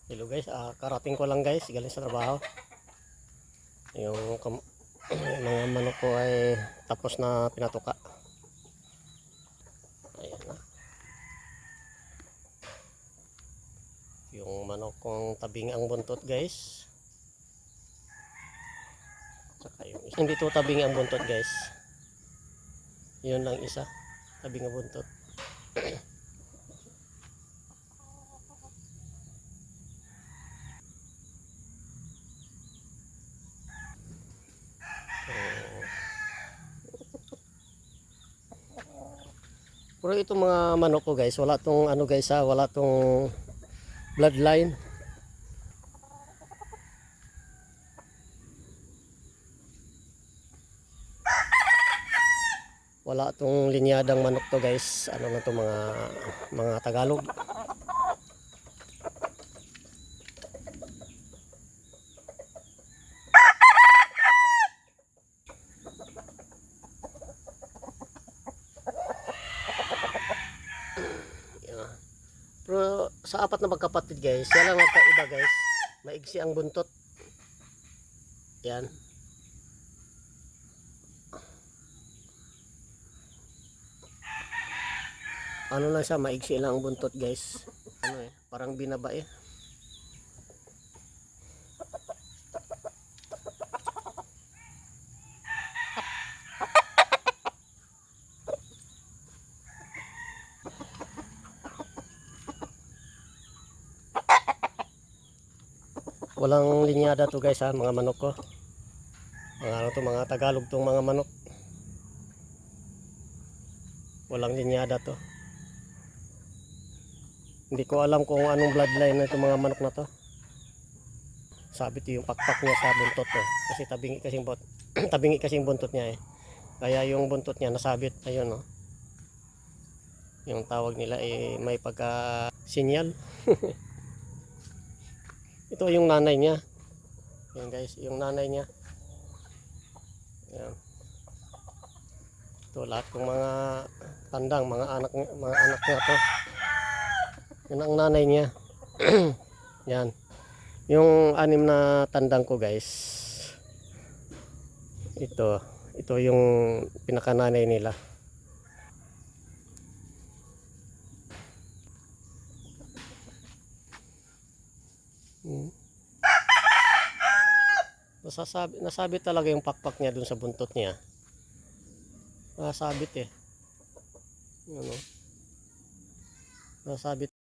Hello guys, karating ko lang guys, galing sa trabaho. Yung mga manok ko ay tapos na pinatuka. Ayan na. Yung manok kong tabing ang buntot guys. Saka yung isa. Hindi to tabing ang buntot guys. Yun lang isa, tabing ang buntot. Pero itong mga manok ko guys, wala tong ano guys wala tong bloodline. Wala tong linyadang manok to guys. Ano na to, mga Tagalog. Yeah. Pero sa apat na magkapatid guys, yan lang nagkaiba guys. Maigsi ang buntot. Yan. Ano lang siya, maigsi lang ang buntot guys. Ano parang binaba Walang linyada to guys mga manok ko. Mga Tagalog tong mga manok. Walang linyada to. Hindi ko alam kung anong bloodline na itong mga manok na to. Sabit yung pakpak niya sa buntot kasi tabingi kasing buntot niya Kaya yung buntot niya nasabit. Ayun Yung tawag nila may pagka sinyal. Ito yung nanay niya. Yan guys, yung nanay niya. Yan. Ito lahat ng mga tandang, mga anak niya to. Yan ang nanay niya. Yan. Yung 6 na tandang ko guys. Ito yung pinakananay nila. Nasabit talaga yung pakpak niya dun sa buntot niya. Nasabit Nasabit